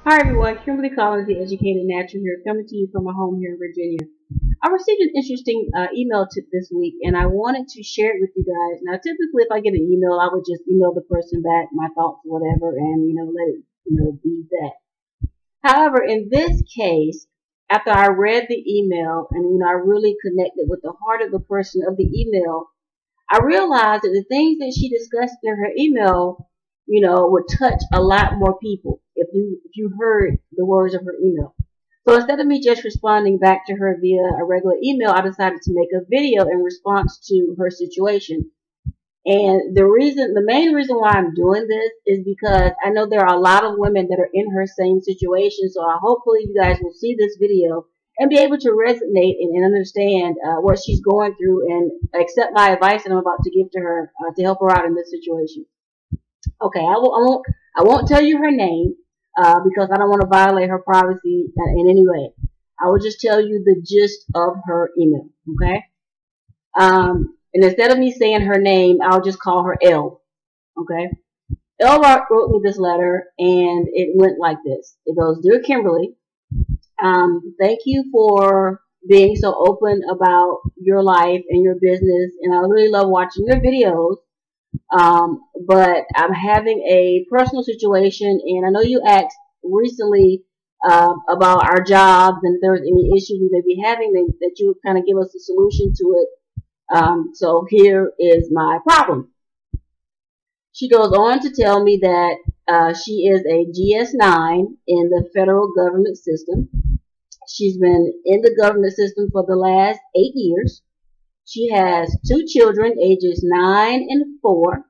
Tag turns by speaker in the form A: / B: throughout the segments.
A: Hi everyone, Kimberly Collins, the Educated Natural here, coming to you from my home here in Virginia. I received an interesting email tip this week, and I wanted to share it with you guys. Now, typically, if I get an email, I would just email the person back my thoughts, or whatever, and let it be that. However, in this case, after I read the email and I really connected with the heart of the person of the email, I realized that the things that she discussed in her email, would touch a lot more people if you heard the words of her email. So instead of me just responding back to her via a regular email, I decided to make a video in response to her situation. And the main reason why I'm doing this is because I know there are a lot of women that are in her same situation. So hopefully you guys will see this video and be able to resonate and understand what she's going through and accept my advice that I'm about to give to her to help her out in this situation. Okay, I won't tell you her name because I don't want to violate her privacy in any way. I will just tell you the gist of her email. Okay. And instead of me saying her name, I'll just call her L. Okay. L wrote me this letter, and it went like this. It goes, "Dear Kimberly, thank you for being so open about your life and your business, and I really love watching your videos. But I'm having a personal situation, and I know you asked recently about our jobs, and if there was any issues we may be having, that you would kind of give us a solution to it. So here is my problem." She goes on to tell me that she is a GS9 in the federal government system. She's been in the government system for the last 8 years. She has 2 children, ages 9 and 4.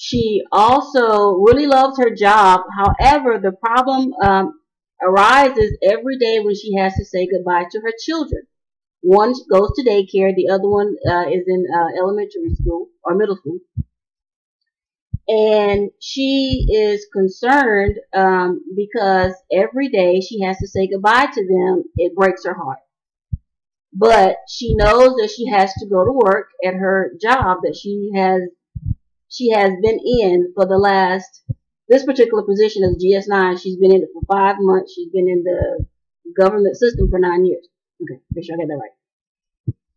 A: She also really loves her job. However, the problem arises every day when she has to say goodbye to her children. One goes to daycare, the other one is in elementary school or middle school. And she is concerned because every day she has to say goodbye to them. It breaks her heart. But she knows that she has to go to work at her job that she has been in for this particular position as GS9. She's been in it for 5 months. She's been in the government system for 9 years. Okay, make sure I get that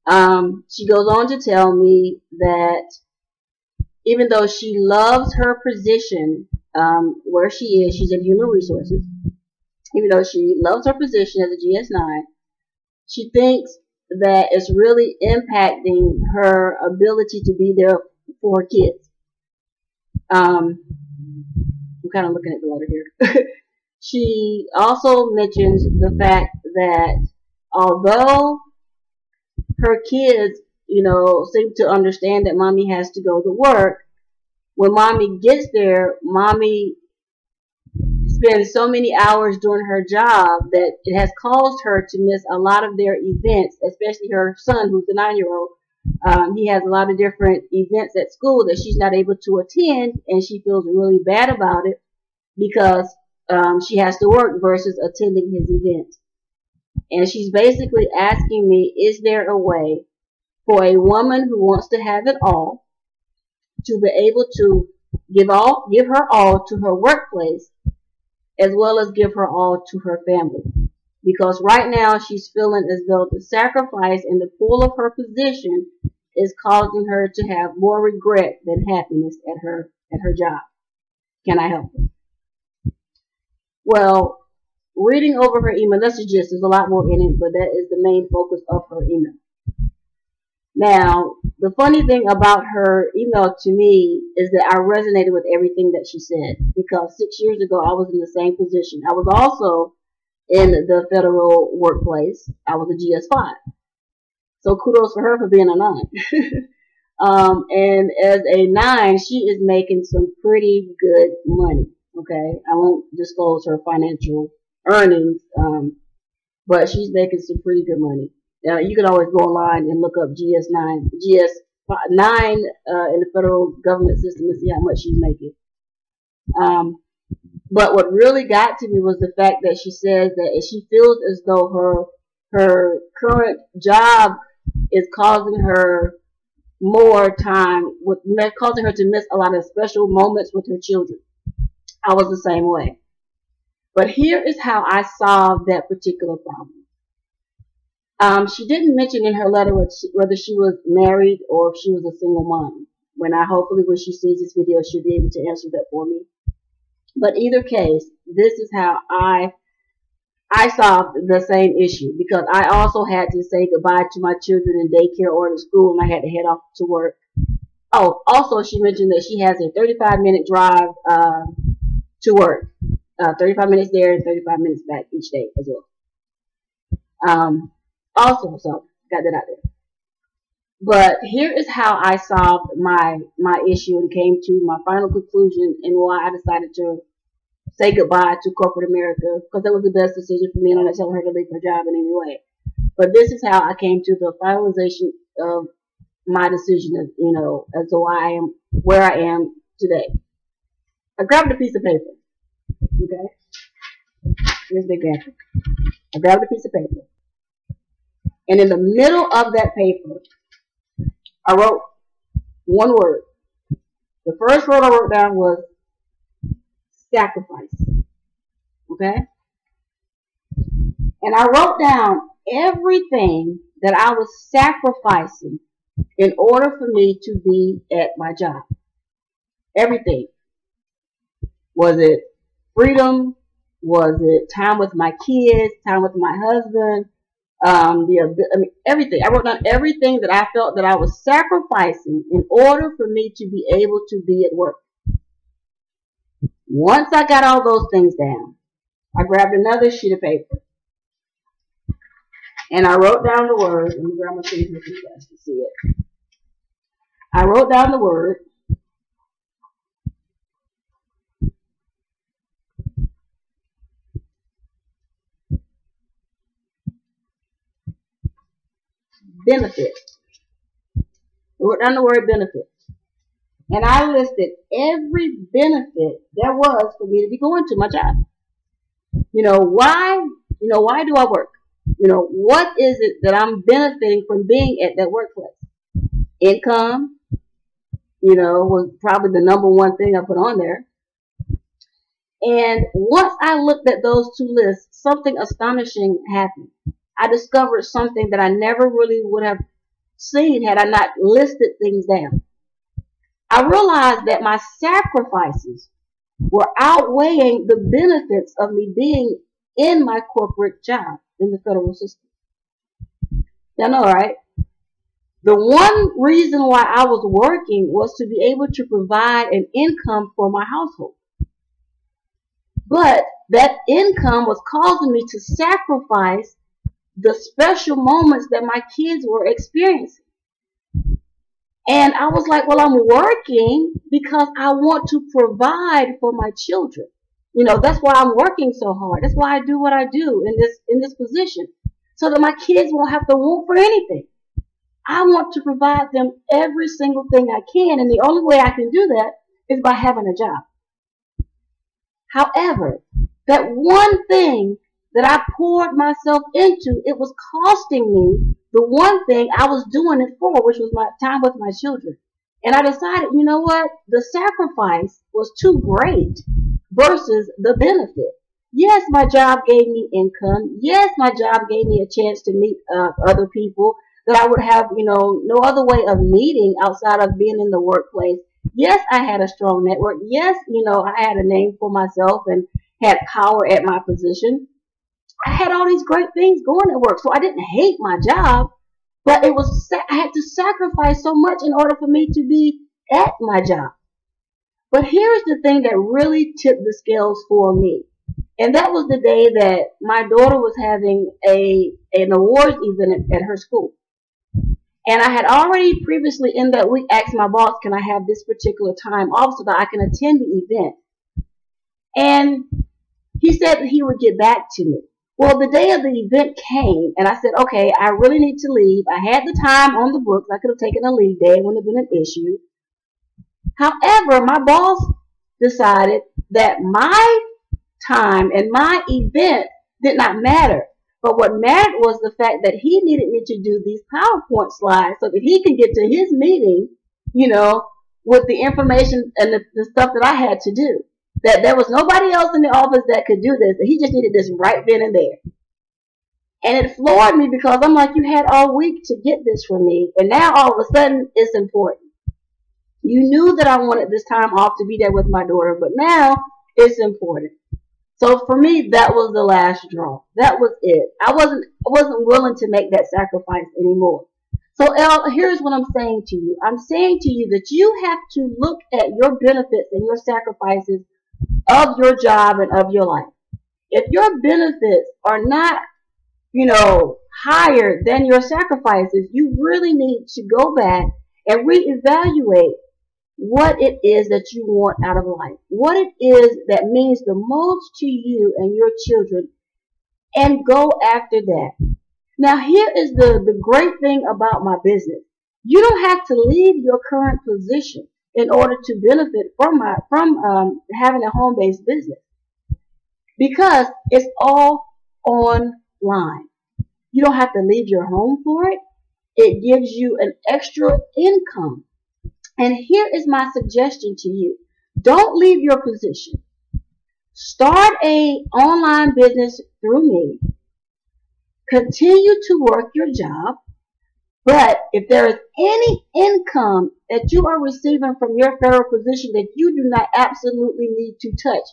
A: right. She goes on to tell me that even though she loves her position where she is, she's in human resources. Even though she loves her position as a GS9, she thinks that it's really impacting her ability to be there for her kids. I'm kind of looking at the letter here. She also mentions the fact that although her kids, seem to understand that mommy has to go to work, when mommy gets there, mommy spends so many hours doing her job that it has caused her to miss a lot of their events, especially her son, who's the 9-year-old. He has a lot of different events at school that she's not able to attend, and she feels really bad about it because she has to work versus attending his events. And she's basically asking me, is there a way for a woman who wants to have it all to be able to give her all to her workplace as well as give her all to her family? Because right now she's feeling as though the sacrifice and the pull of her position is causing her to have more regret than happiness at her job. Can I help her? Well, reading over her email, that's the gist. There's a lot more in it, but that is the main focus of her email. Now, the funny thing about her email to me is that I resonated with everything that she said, because 6 years ago I was in the same position. I was also in the federal workplace. I was a GS5. So kudos for her for being a 9. And as a 9, she is making some pretty good money. Okay, I won't disclose her financial earnings, but she's making some pretty good money. You can always go online and look up GS9 in the federal government system and see how much she's making. But what really got to me was the fact that she says that she feels as though her current job is causing her more time, causing her to miss a lot of special moments with her children. I was the same way. But here is how I solved that particular problem. She didn't mention in her letter whether she was married or if she was a single mom. Hopefully when she sees this video, she'll be able to answer that for me. But either case, this is how I solved the same issue, because I also had to say goodbye to my children in daycare or to school, and I had to head off to work. Oh, also she mentioned that she has a 35-minute drive to work. 35 minutes there and 35 minutes back each day as well. Also, so got that out there. But here is how I solved my issue and came to my final conclusion and why I decided to say goodbye to corporate America, because that was the best decision for me, and I'm not telling her to leave her job in any way. But this is how I came to the finalization of my decision of, as to why I am where I am today. I grabbed a piece of paper. Okay? Here's the example. I grabbed a piece of paper. And in the middle of that paper, I wrote one word. The first word I wrote down was sacrifice. Okay? And I wrote down everything that I was sacrificing in order for me to be at my job. Everything. Was it freedom? Was it time with my kids? Time with my husband? Everything. I wrote down everything that I felt that I was sacrificing in order for me to be able to be at work. Once I got all those things down, I grabbed another sheet of paper and I wrote down the word. Let me grab my things so you guys can see it. I wrote down the word benefit. I wrote down the word benefit. And I listed every benefit there was for me to be going to my job. Why do I work? What is it that I'm benefiting from being at that workplace? Income, was probably the number one thing I put on there. And once I looked at those two lists, something astonishing happened. I discovered something that I never really would have seen had I not listed things down. I realized that my sacrifices were outweighing the benefits of me being in my corporate job in the federal system. Y'all know, right? The one reason why I was working was to be able to provide an income for my household. But that income was causing me to sacrifice the special moments that my kids were experiencing. And I was like, well, I'm working because I want to provide for my children. That's why I'm working so hard. That's why I do what I do in this position, so that my kids won't have to want for anything. I want to provide them every single thing I can, and the only way I can do that is by having a job. However, that one thing that I poured myself into, it was costing me the one thing I was doing it for, which was my time with my children. And I decided, you know what? The sacrifice was too great versus the benefit. Yes, my job gave me income. Yes, my job gave me a chance to meet other people that I would have, no other way of meeting outside of being in the workplace. Yes, I had a strong network. Yes, I had a name for myself and had power at my position. I had all these great things going at work, so I didn't hate my job, but I had to sacrifice so much in order for me to be at my job. But here's the thing that really tipped the scales for me, and that was the day that my daughter was having an awards event at her school. And I had already previously in that week asked my boss, can I have this particular time off so that I can attend the event? And he said that he would get back to me. Well, the day of the event came, and I said, okay, I really need to leave. I had the time on the books. I could have taken a leave day. It wouldn't have been an issue. However, my boss decided that my time and my event did not matter. But what mattered was the fact that he needed me to do these PowerPoint slides so that he could get to his meeting, with the information and the stuff that I had to do. That there was nobody else in the office that could do this. That he just needed this right then and there. And it floored me because I'm like, you had all week to get this from me, and now all of a sudden it's important. You knew that I wanted this time off to be there with my daughter, but now it's important. So for me, that was the last straw. That was it. I wasn't willing to make that sacrifice anymore. So Elle, here's what I'm saying to you. I'm saying to you that you have to look at your benefits and your sacrifices of your job and of your life. If your benefits are not, higher than your sacrifices, you really need to go back and reevaluate what it is that you want out of life, what it is that means the most to you and your children, and go after that. Now, here is the great thing about my business. You don't have to leave your current position in order to benefit from having a home-based business, because it's all online. You don't have to leave your home for it. It gives you an extra income. And here is my suggestion to you. Don't leave your position. Start an online business through me. Continue to work your job. But if there is any income that you are receiving from your federal position that you do not absolutely need to touch,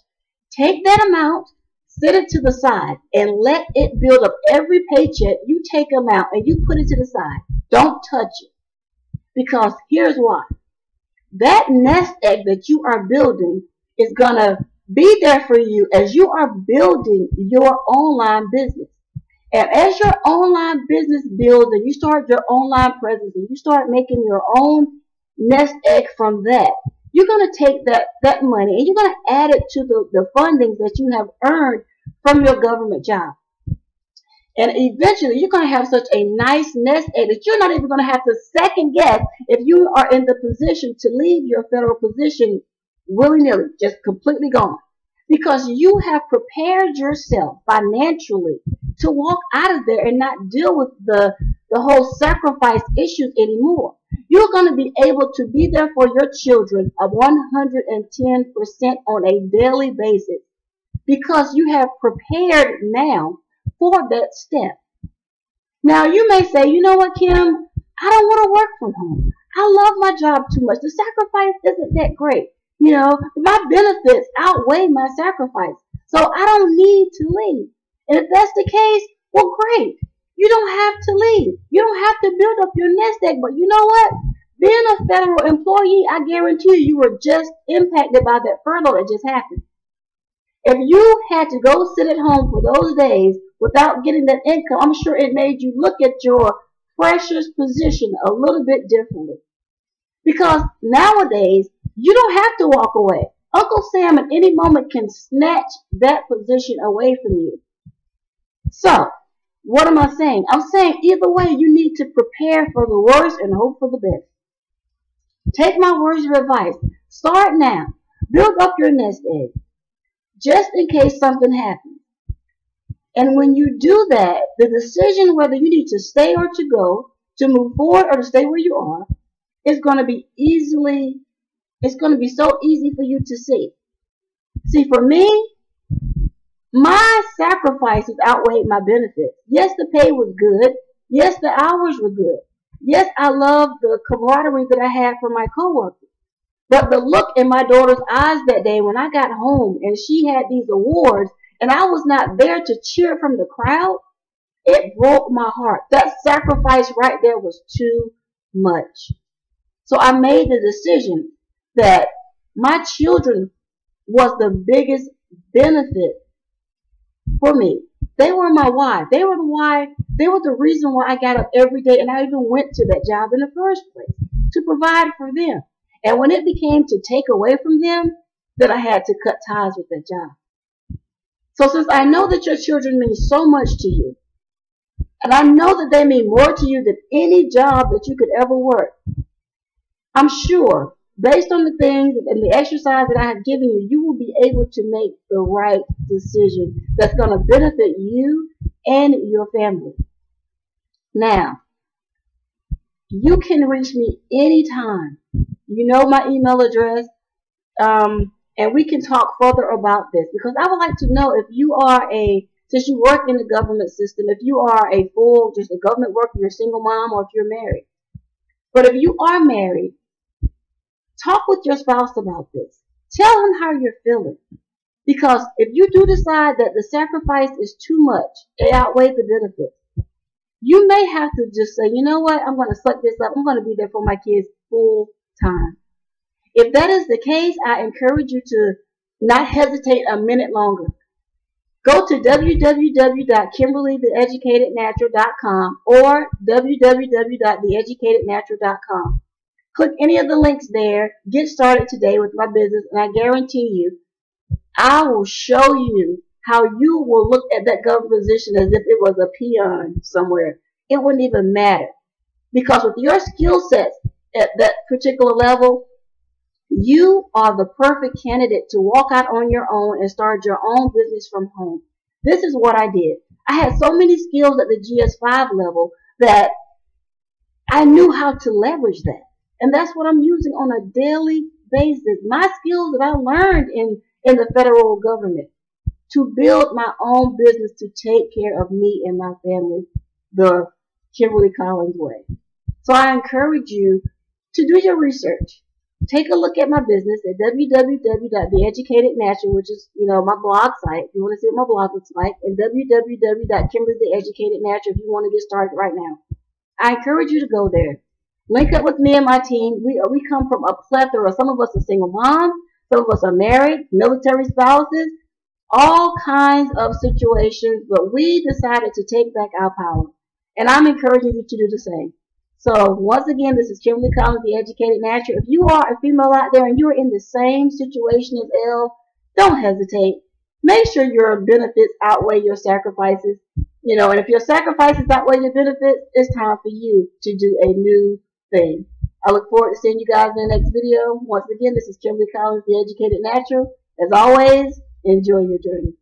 A: take that amount, set it to the side, and let it build up every paycheck. You take them out and you put it to the side. Don't touch it. Because here's why. That nest egg that you are building is going to be there for you as you are building your online business. And as your online business builds and you start your online presence and you start making your own nest egg from that, you're going to take that money and you're going to add it to the fundings that you have earned from your government job. And eventually you're going to have such a nice nest egg that you're not even going to have to second guess if you are in the position to leave your federal position willy-nilly, just completely gone. Because you have prepared yourself financially to walk out of there and not deal with the whole sacrifice issues anymore. You're going to be able to be there for your children 110% on a daily basis because you have prepared now for that step. Now you may say, you know what, Kim, I don't want to work from home. I love my job too much. The sacrifice isn't that great. My benefits outweigh my sacrifice. So I don't need to leave. And if that's the case, well, great. You don't have to leave. You don't have to build up your nest egg. But you know what? Being a federal employee, I guarantee you were just impacted by that furlough that just happened. If you had to go sit at home for those days without getting that income, I'm sure it made you look at your precious position a little bit differently. Because nowadays, you don't have to walk away. Uncle Sam at any moment can snatch that position away from you. So, what am I saying? I'm saying either way, you need to prepare for the worst and hope for the best. Take my words of advice. Start now. Build up your nest egg, just in case something happens. And when you do that, the decision whether you need to stay or to go, to move forward or to stay where you are, is going to be so easy for you to see. See, for me, my sacrifices outweighed my benefits. Yes, the pay was good. Yes, the hours were good. Yes, I loved the camaraderie that I had from my coworkers. But the look in my daughter's eyes that day when I got home and she had these awards and I was not there to cheer from the crowd, it broke my heart. That sacrifice right there was too much. So I made the decision that my children was the biggest benefit for me. They were my why. They were the reason why I got up every day and I even went to that job in the first place, to provide for them. And when it became to take away from them, then I had to cut ties with that job. So since I know that your children mean so much to you, and I know that they mean more to you than any job that you could ever work, I'm sure, based on the things and the exercise that I have given you, you will be able to make the right decision that's going to benefit you and your family. Now, you can reach me anytime. You know my email address. and we can talk further about this, because I would like to know if you are since you work in the government system, if you are just a government worker, you're a single mom, or if you're married. But if you are married, talk with your spouse about this. Tell him how you're feeling. Because if you do decide that the sacrifice is too much, it outweighs the benefits, you may have to just say, you know what, I'm going to suck this up. I'm going to be there for my kids full time. If that is the case, I encourage you to not hesitate a minute longer. Go to www.kimberlytheeducatednatural.com or www.theeducatednatural.com. Click any of the links there. Get started today with my business, and I guarantee you, I will show you how you will look at that government position as if it was a peon somewhere. It wouldn't even matter. Because with your skill sets at that particular level, you are the perfect candidate to walk out on your own and start your own business from home. This is what I did. I had so many skills at the GS5 level that I knew how to leverage that. And that's what I'm using on a daily basis. My skills that I learned in the federal government to build my own business to take care of me and my family the Kimberly Collins way. So I encourage you to do your research. Take a look at my business at www.theeducatednatural, which is, my blog site if you want to see what my blog looks like, and www.kimberlytheeducatednatural if you want to get started right now. I encourage you to go there. Link up with me and my team. We come from a plethora. Some of us are single moms. Some of us are married, military spouses, all kinds of situations. But we decided to take back our power. And I'm encouraging you to do the same. So once again, this is Kimberly Collins, The Educated Natural. If you are a female out there and you're in the same situation as Elle, don't hesitate. Make sure your benefits outweigh your sacrifices. And if your sacrifices outweigh your benefits, it's time for you to do a new thing. I look forward to seeing you guys in the next video. Once again, this is Kimberly Collins, The Educated Natural. As always, enjoy your journey.